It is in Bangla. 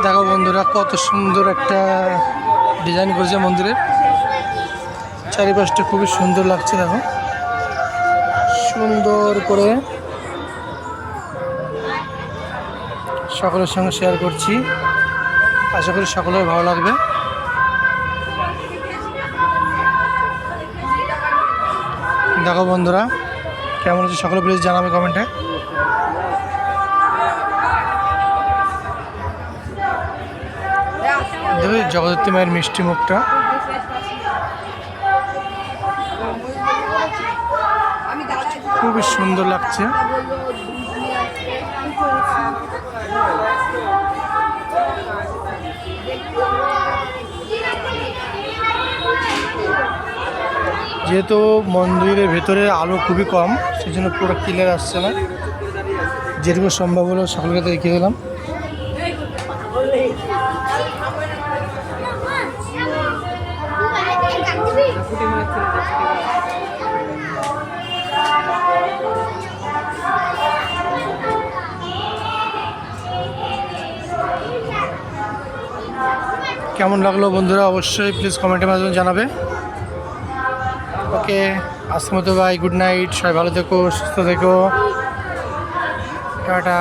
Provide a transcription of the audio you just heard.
দেখো বন্ধুরা, কত সুন্দর একটা ডিজাইন করেছে মন্দিরের চারিপাশটা, খুবই সুন্দর লাগছে। দেখো সুন্দর করে সকলের সঙ্গে শেয়ার করছি, আশা করি সকলের ভালো লাগবে। দেখো বন্ধুরা, কেমন হচ্ছে সকলে প্লিজ জানাবে কমেন্টে। দেখো জগদ্ধাত্রী মায়ের মিষ্টি মুখটা, খুবই সুন্দর লাগছে। যেহেতু মন্দিরের ভেতরে আলো খুবই কম, সেই জন্য পুরো ক্লিয়ার আসছে না। যেটুকু সম্ভব হলো সকলকে দেখিয়ে দিলাম। কেমন লাগলো বন্ধুরা অবশ্যই প্লিজ কমেন্টের মাধ্যমে জানাবে। ওকে, আজকের মতো বাই, গুড নাইট, সবাই ভালো থেকো, সুস্থ থেকো, টাটা।